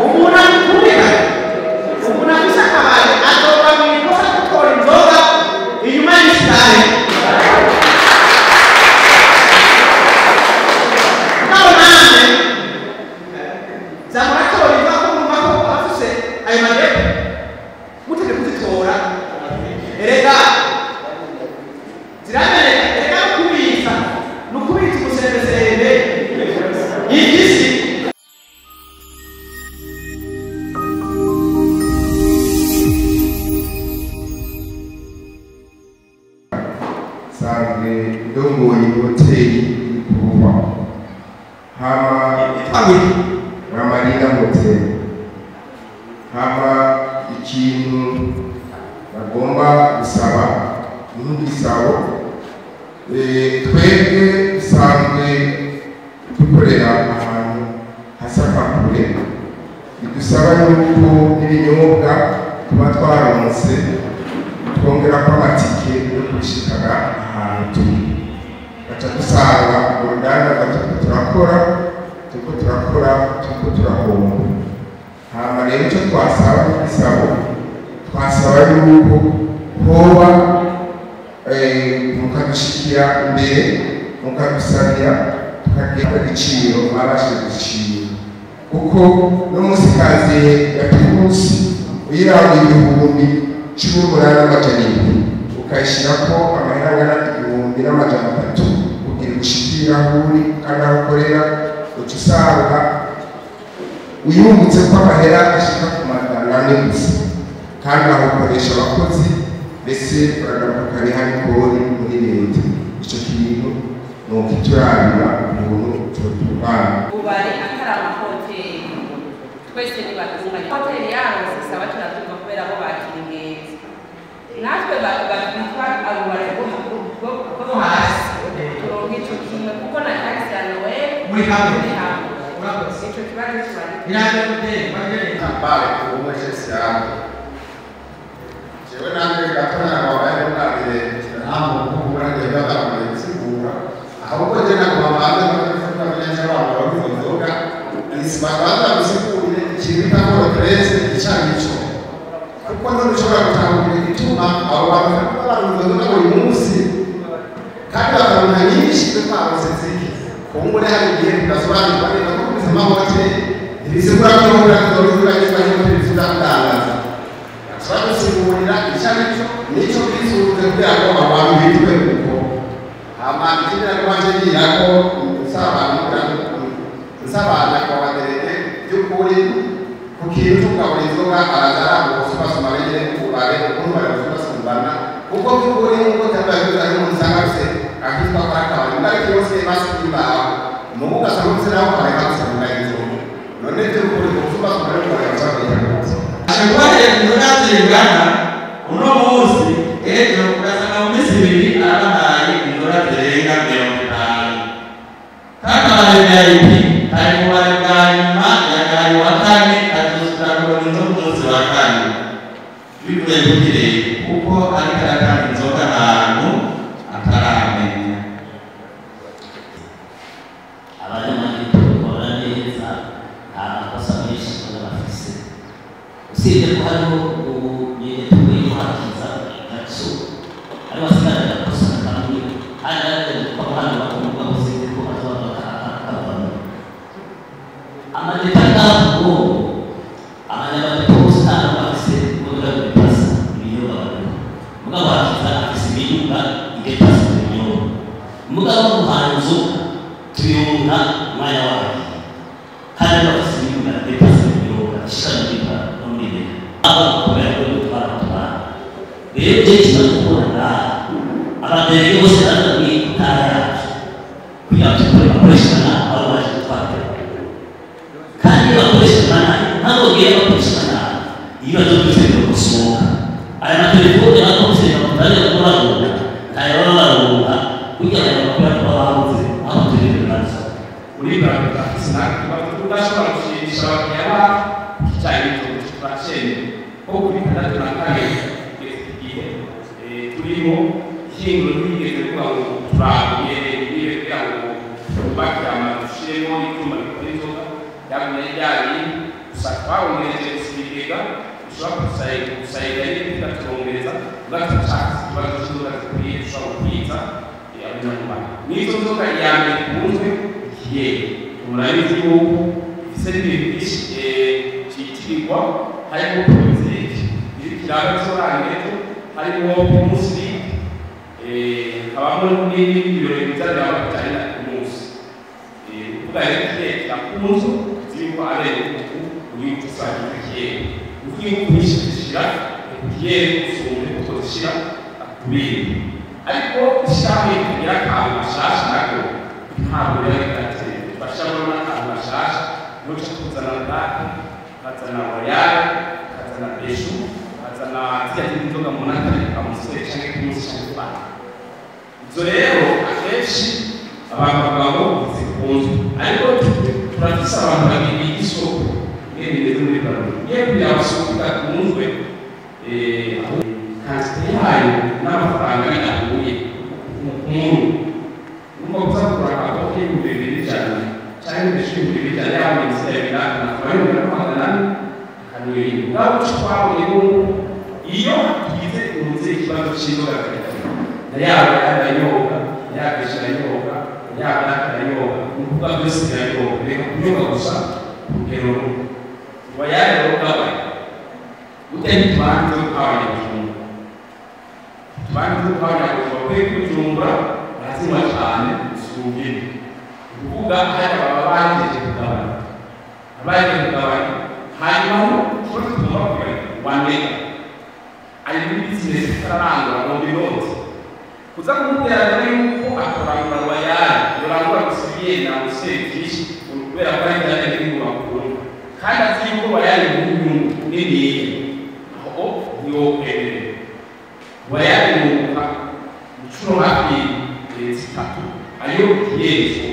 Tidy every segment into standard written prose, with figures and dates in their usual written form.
umuntu akubira umuntu afise akabari azoba mu ikosa gutora inzoga inyuma y'isitari nawe namwe zamuratora inzoga ko mwumva ko abafise ayo madepo mutege kuzitora erega zirameneka erega nukubitsa umuserezerende y'igisi sanzwe ndongoye hoteli y'ikuruba hama Ramarina Hotel hama ikintu bagomba gusaba n'udusabo twebwe dusanzwe dukorera ahantu hasakakure bidusaba yuko n'ibinyobwa tuba twaronse twongera ko amatike yo gushikana ahantu turi gaca dusanga uruganda gatatu turakora turahomba hama rero icyo twasaba n'ibisabo twasaba yuko hoba mukadushikira imbere mukadusabira tukagira igiciro abashije gushira kuko no munsi kazi ya primusi uyiraho ibihumbi 18,700 ukayishirako amahera angana 1,300 kugira gushikira huri kandi aho ukorera ucusanga uyungutse ko amahera ashika ku magana gusa kandi aho ukoresha abakozi mbese uragaruka ari harikori muri leta icyo kintu ni ukiturabira umuntu turutubana ubari atari amahoteli twese nibatunganya hoteli yaho sisaba tunatumva kubera bo bakira ingenzi natwe batwitwa abubari bwo hasi turonka icyo kimwe kuko na taxi ya Noel muri hamwe icyo kibazo kibari iraje hoteli tambare kumwe cyese yawe jewe nange gatona abaye n'abire namo kubura ngenda ndamusigura ahubwo je nakubabanza n'abafuka byanjye abantu babizoga nisibaganda musigurire ikibita ko presse icanico kuko ntushobora gutangura igituma abo bantu baruzoga buri munsi kandi bakabona nyinshi twaronse ziki kumbure hari igihe tudasobanura neza ko ubuzima hoteli ibisigura ko horazoga y'ibanye muri tudatangaza twadusigurira icanico nico bizuze kugira ngo abantu bitwe kuko amakira kwanje yako nsabana kwa waderete byukuri kukintu tukaburizoga arazara ubusubasuma bengere kubare ukuntu barabusubasumana kuko byukuri ngo tabaye ari mu nsangase akitwa kwakaba ndari cyose basikimba mubuga samutse naho kare kamusanga izo none byukuri ubusubasuma bari barabusaba ashobora kuzagana uno munsi ejo ugasanga mu minsi ibiri arabahaye indora zirenga 50 kakabare VIP ari mu bari bwa nyuma yagari wa kane atuzakora n'umunsi wa kane bivuye kugire kuko ari karakana inzoga ahantu ataramenya abanyamaguru bakora neza nta makosa menshi bafise usibye ko hariho ubunyene tugiye kuhakiza gato ari wasigara gakosa kamwe hanyuma ko abantu bakumva bose ko bazaba bakavamo amadetanga ngo abanyamaguru bose ntabwo bafise ubura bipasa ibiyoba barimo mugabo hakiza afise ibiyunga igepasa ibiyoba mugabo muhanzo tuyunga umwanya wawe kandi bafise ibiyunga igepasa ibiyoba ishaka kubera ko twatwara rero cyane kubona abadere bose bazanye intara yacu kugira ngo tukore bakoreshana abo baje twatwara kandi bakoreshana ntabwo giye bakoreshana ibibazo byose gusohoka aya matelefone akoze bakutari kurarura ayo bararura kugira ngo bakore abahanze aho turi nazo muri baraka sinaka tudashobora gushimisha abanyama cyane cyane ko kuri kanatu na kane igihe turimo hingo n'igeze kuba turabiye ibiye byabo bakama dushiremo icyuma bikorezwa yamwe yari usakwa usayidari tugatongereza ugashaka ikibazo cy'inzoga zikwiye dushobora kwiza abanyarwanda n'izo nzoga iya mbere ikunzwe ikiyeri murabizi yuko ifise n'ibintu byinshi cyitirirwa harimo poroteyine ikiranga cy'orangeto harimo umusiri habamo n'ibindi birori bizabera bijyanye ku munsi kuvuga rero ikiyeri kirakunzwe zirimo abere uyu usanga ikiyeri uvuye ko nyinshi zishira ikiyeri usumbe kuko zishira kubindi ariko ishyirahamwe rikagira akantu gashasha nako ntabwo rero rigateye bashobora n'akantu gashasha nuca kuzana date kazana royale kazana beshu kazana ziriya zindi nzoga mu natari amusore cyangwa ku munsi cyangwa ipana izo rero akenshi abantu bavuga ngo zikunzwe ariko turafise abantu babiri isoko niyo bimeze muri barori niyo kugira abasoko idakunzwe aho kantite yayo n'amafaranga yahuye nkuru nuko kuza kugura akaboke y'ibihumbi bibiri ijana cyangwa ibihumbi bibiri ijana yaba minisitiri y'ibiraka akaba yongera kwagana akanuye ngaho uca twabonye n'ubu iyo tugize umunsi ikibazo cy'inzoga na yaba yarayoga yagisha arayoga yaba atarayoga ni ukuvuga byose birayoga reka kuyoga gusa urugero wayayoga we utari tubanze ukabanya kujumba tubanze ukabanya kujumba kwe kujumbura barazinywa cyane usubye ukuvuga hari ababa bagejeje kugabanya abagejeje kugabanya hanyuma uko tugomba kugira wandeka ari muri bizinesi itararangura mu binoti kuza kumubwira rero yuko akorangura royale yorangura gusibiye na museri byinshi kubera ko ari cyane n'ibintu bakunda kandi azi yuko royale mu nyungu nini aho niyo kwemere royale mu inshuro hafi zitatu ayo yesu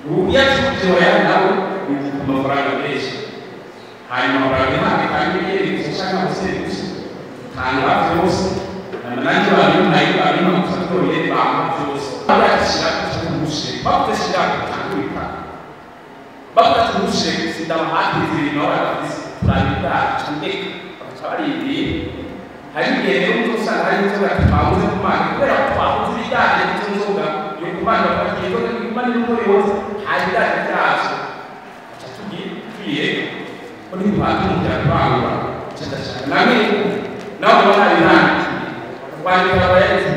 ubu yacukije royale nawe ni amafaranga menshi hanyuma barabihanga kandi yesu ushaka museri gusa tanga byose nanjye babimpa gusa twonyine bampa byose bayashyira kumushe bakudashyira kutangurika bakutamushe sindabahatiza ibintu aho bafise turabita candeka bagaca barindiriye hari igihe rero uzosanga hari inzoga twabuze ku mana kubera ko twabuze ibijyanye n'izo nzoga yo ku mana bakagira inzoga iguma n'umuri wose hari ibijyanye byazo gaca tugiye ko ntitwaze umuryango bangura cyadashaka namwe nawe ubona ibiranga kwandika abayazi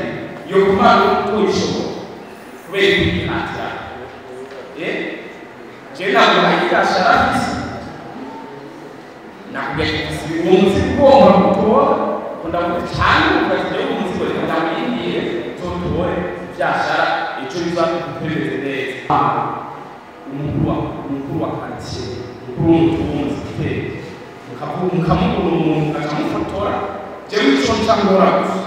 yo kumana ukoresho kubera ibihatira je ntabwo nahita sharafisi nakugahita umunsi ugomba gutora ndavuga cyane ukagira umunsi wose ndamwindiye zotore byashara icyo bizakupereze neza umukuru wa karitsiye umukuru w'umutunzi mukamubona umuntu akamufotora jewe icyo nsangora gusa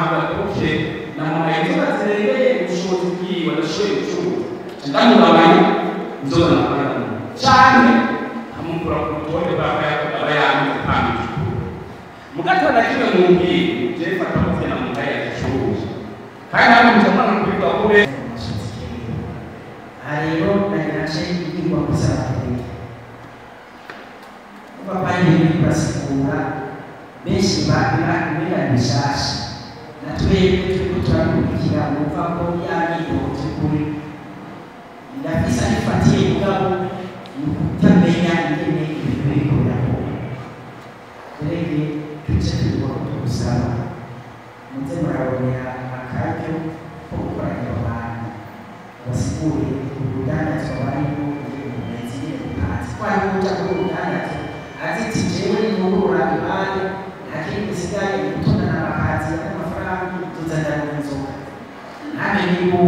ndakuke namuhaye inzoga zirengeye ubushobozi bwiwe adashoboye gucuruza ndamugabanya inzoga nakorana cyane nkamukura ku rutonde aba yanditse kandi mugatoya na kimwe mu mbiri jewe mfata mutwe namuhaye agicuruje kandi namuca mwana kubikwa kure rero nagira nce igirwa gusa abaturage kuba bari basigura benshi bimenya bishasha natwebwe turiko turakurikira wumva ko yamyidogo by'ukuri ndafise arifatiye mugabo ni ukutamenya ingene ibintu biriko birakora rege tuce tugomba tugusaba muze murabonera akaryo ko gukoranya abantu basigure urudandazwa barimo zigire gupanze twari kuja kuri urudandazwa aziti jewe nimubura ibane ntakindi gisigaye gutondana abakazi y'amafaranga tuzanira mu nzoga namenye yuko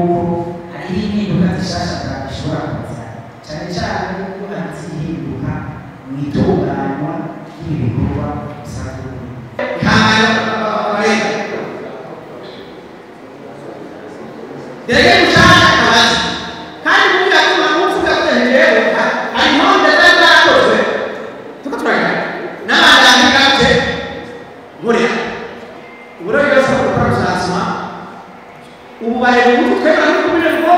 hariho impinduka zishasha bishobora kuza cyane cyane ko hanze ihinduka mu itunganywa ry'ibikorwa bisanzwe Dege mshahara kazi. Kandi kuja kuma kufuga kwa njewe, alimonda tata akoze. Tuko turaka. Na andika kate. Muri. Ubura yose kwa sasma. Ububaye umuntu twera n'ukubire ngo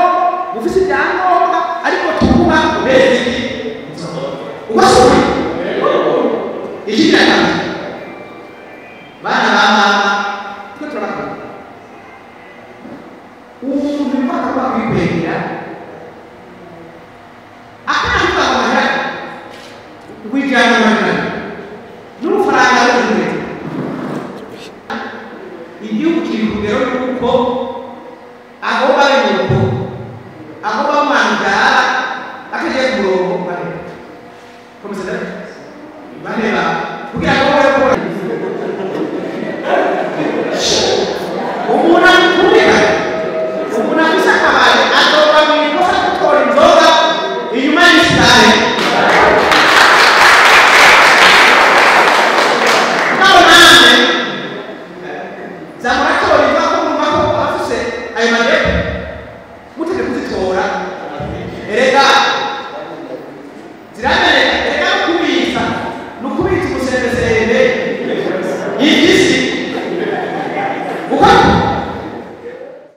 bufise byangombwa ariko tukuba ubezi. Ubasuri. Ikindi kandi rw'ijana magana n'urufaranga rw'umwe igihugu kiri ku rugero rw'uko aho bari mu rugo aho bamwangara akagiye ku murongo komeza bareba kugira ngo babe ko umuntu akurira umuntu afise akabari azoba mu ikosa gutora inzoga inyuma y'isitari naho namwe zamuratora inzoga ko mwumva ko abafise ayo madepo mutege kuzitora erega zirameneka erega no kubitsa no kubitsa umuserebesebe y'igisi uko